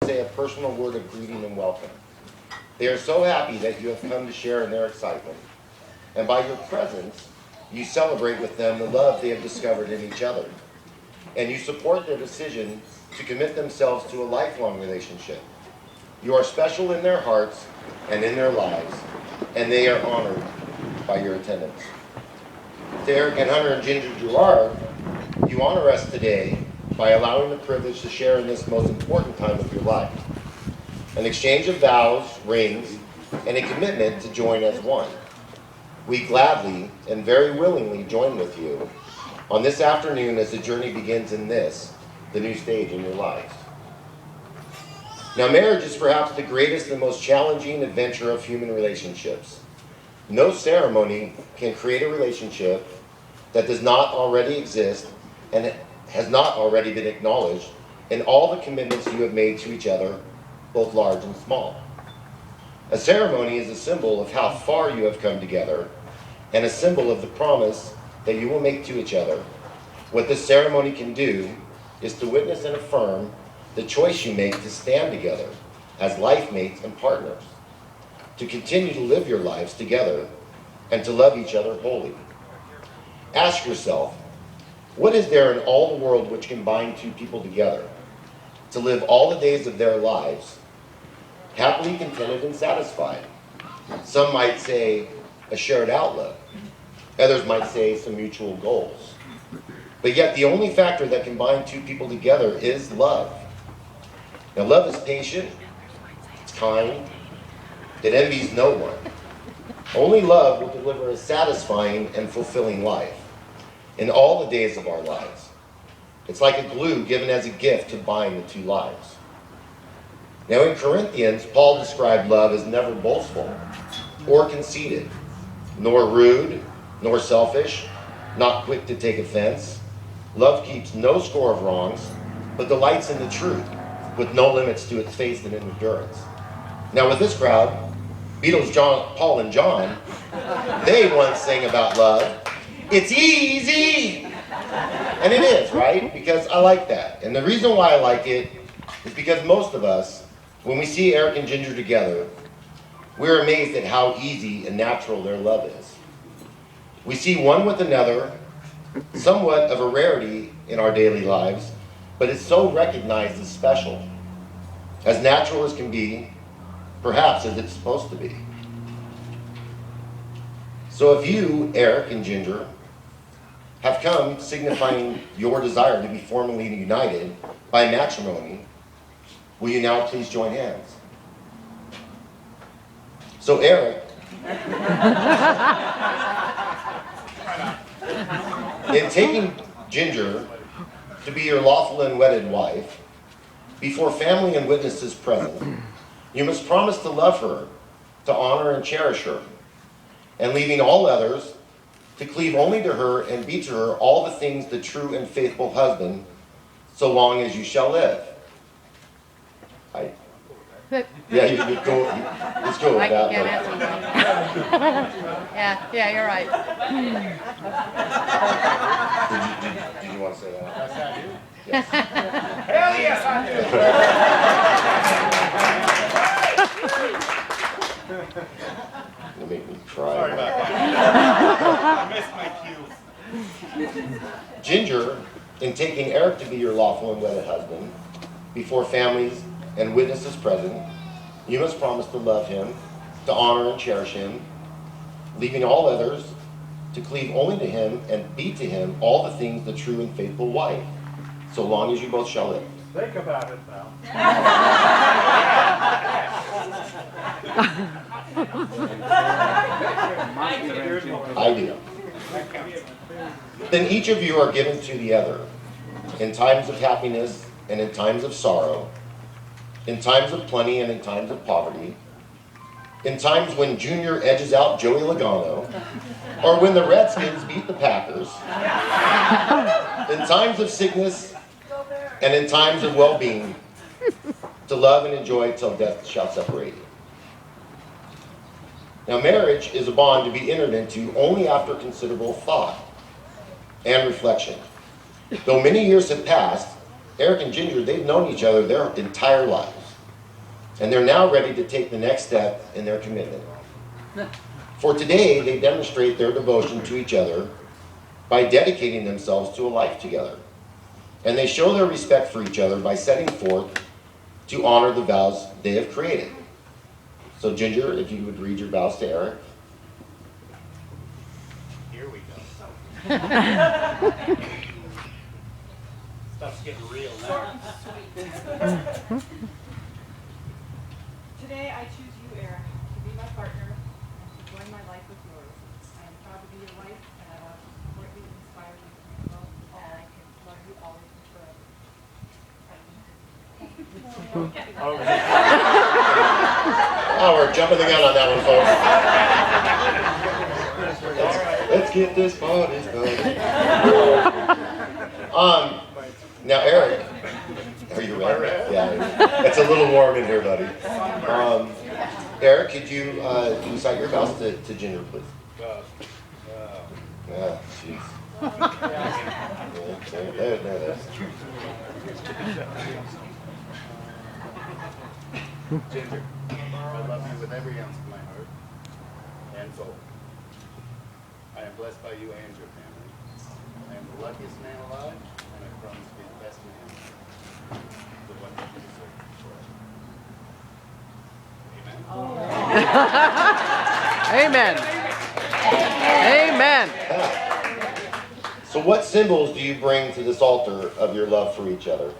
say a personal word of greeting and welcome. They are so happy that you have come to share in their excitement. And by your presence, you celebrate with them the love they have discovered in each other. And you support their decision to commit themselves to a lifelong relationship. You are special in their hearts and in their lives, and they are honored by your attendance. To Eric and Hunter and Ginger Gerard, you honor us today by allowing the privilege to share in this most important time of your life. An exchange of vows, rings, and a commitment to join as one. We gladly and very willingly join with you on this afternoon as the journey begins in this, the new stage in your lives. Now, marriage is perhaps the greatest and most challenging adventure of human relationships. No ceremony can create a relationship that does not already exist and has not already been acknowledged in all the commitments you have made to each other, both large and small. A ceremony is a symbol of how far you have come together and a symbol of the promise that you will make to each other. What this ceremony can do is to witness and affirm the choice you make to stand together as life mates and partners, to continue to live your lives together and to love each other wholly. Ask yourself, what is there in all the world which can bind two people together to live all the days of their lives happily contented and satisfied? Some might say a shared outlook. Others might say some mutual goals. But yet the only factor that can bind two people together is love. Now, love is patient, it's kind, it envies no one. Only love will deliver a satisfying and fulfilling life in all the days of our lives. It's like a glue given as a gift to bind the two lives. Now, in Corinthians, Paul described love as never boastful or conceited, nor rude, nor selfish, not quick to take offense. Love keeps no score of wrongs, but delights in the truth, with no limits to its faith and endurance. Now, with this crowd, Beatles, Paul and John, they once sang about love. It's easy! And it is, right? Because I like that. And the reason why I like it is because most of us, when we see Eric and Ginger together, we're amazed at how easy and natural their love is. We see one with another, somewhat of a rarity in our daily lives, but it's so recognized as special, as natural as can be, perhaps as it's supposed to be. So if you, Eric and Ginger, have come signifying your desire to be formally united by matrimony, will you now please join hands? So Eric, in taking Ginger to be your lawful and wedded wife, before family and witnesses present, you must promise to love her, to honor and cherish her, and leaving all others, to cleave only to her and be to her all the things the true and faithful husband, so long as you shall live. Yeah, you go. Let's go with that. Yeah, you're right. Did you want to say that? Yes, I do. Yes. Hell yes, I do. You make me cry. Sorry about that. I missed my cue. Ginger, in taking Eric to be your lawful and wedded husband, before families and witnesses present, you must promise to love him, to honor and cherish him, leaving all others, to cleave only to him and be to him all the things the true and faithful wife, so long as you both shall live. Think about it now. I do. Then each of you are given to the other, in times of happiness and in times of sorrow, in times of plenty and in times of poverty, in times when Junior edges out Joey Logano, or when the Redskins beat the Packers, in times of sickness and in times of well-being, to love and enjoy till death shall separate you. Now, marriage is a bond to be entered into only after considerable thought and reflection. Though many years have passed, Eric and Ginger, they've known each other their entire lives. and they're now ready to take the next step in their commitment. For today, they demonstrate their devotion to each other by dedicating themselves to a life together. And they show their respect for each other by setting forth to honor the vows they have created. So Ginger, if you would read your vows to Eric. Here we go. Stuff's getting real now. Today I choose you, Eric, to be my partner and to join my life with yours. I am proud to be your wife, and I want to support you and inspire you to love all, love you always and forever. Oh, we're jumping the gun on that one, folks. Let's get this party started. Now, Eric, are you ready? Yeah, it's a little warm in here, buddy. Eric, could you recite your vows to Ginger, please? Yeah, jeez. There. Ginger, I love you with every ounce of my heart and soul. I am blessed by you and your family. I am the luckiest man alive, and I promise to be the best man for what you deserve forever. Amen. Amen. Amen. So what symbols do you bring to this altar of your love for each other?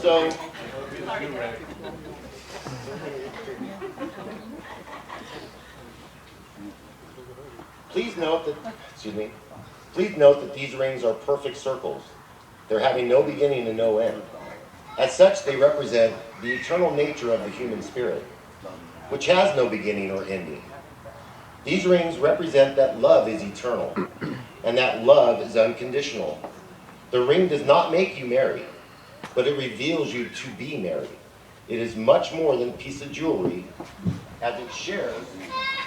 So, please note that these rings are perfect circles. They're having no beginning and no end. As such, they represent the eternal nature of the human spirit, which has no beginning or ending. These rings represent that love is eternal, and that love is unconditional. The ring does not make you married, but it reveals you to be married. It is much more than a piece of jewelry, as it shares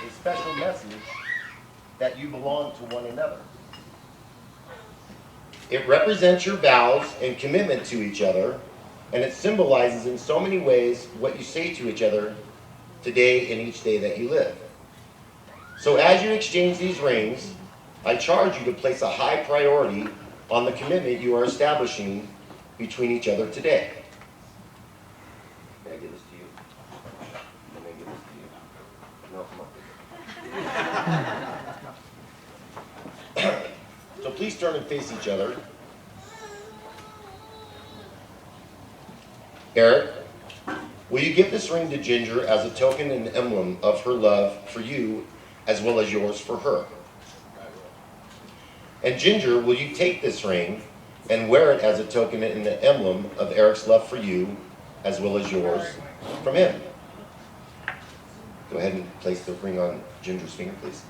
a special message that you belong to one another. It represents your vows and commitment to each other, and it symbolizes in so many ways what you say to each other today and each day that you live. So as you exchange these rings, I charge you to place a high priority on the commitment you are establishing between each other today. Can I give this to you? Can I give this to you? No, come on. So please turn and face each other. Eric, will you give this ring to Ginger as a token and emblem of her love for you as well as yours for her? And Ginger, will you take this ring and wear it as a token and an emblem of Eric's love for you as well as yours from him? Go ahead and place the ring on Ginger's finger, please.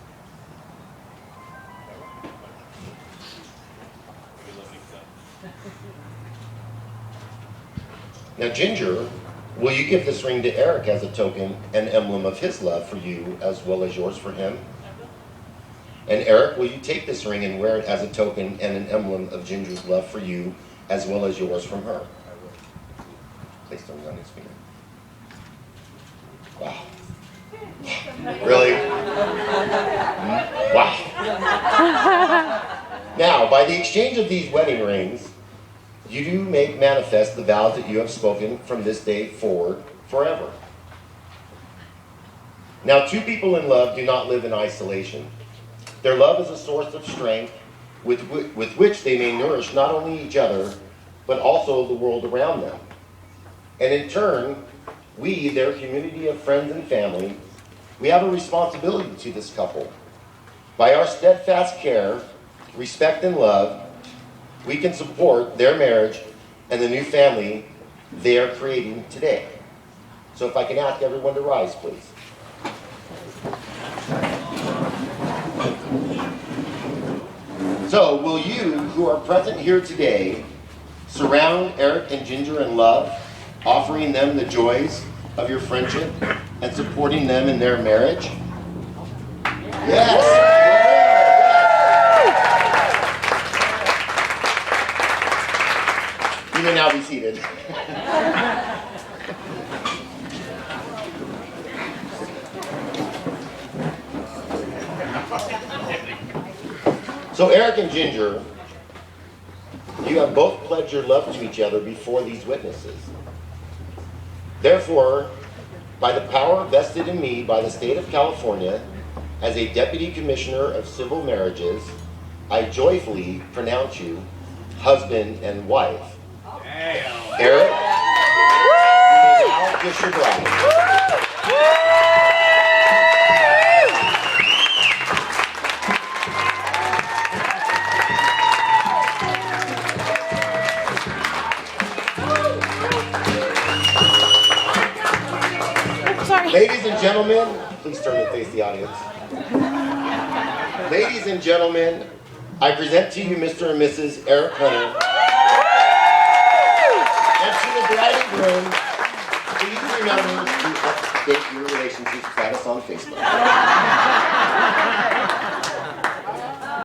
Now, Ginger, will you give this ring to Eric as a token and emblem of his love for you as well as yours for him? And Eric, will you take this ring and wear it as a token and an emblem of Ginger's love for you as well as yours from her? Place the ring on his finger. Wow. Really? Wow. Now, by the exchange of these wedding rings, you do make manifest the vows that you have spoken from this day forward forever. Now, two people in love do not live in isolation. Their love is a source of strength with which they may nourish not only each other, but also the world around them. And in turn, we, their community of friends and family, we have a responsibility to this couple. By our steadfast care, respect, and love, we can support their marriage and the new family they are creating today. So if I can ask everyone to rise, please. So will you, who are present here today, surround Eric and Ginger in love, offering them the joys of your friendship and supporting them in their marriage? Yes! seated. So Eric and Ginger, you have both pledged your love to each other before these witnesses. Therefore, by the power vested in me by the state of California as a Deputy Commissioner of Civil Marriages, I joyfully pronounce you husband and wife. Eric, you may now kiss your bride. Ladies and gentlemen, please turn and face the audience. Ladies and gentlemen, I present to you Mr. and Mrs. Eric Hunter. And to the bride and groom, please remember to update your relationship status on Facebook.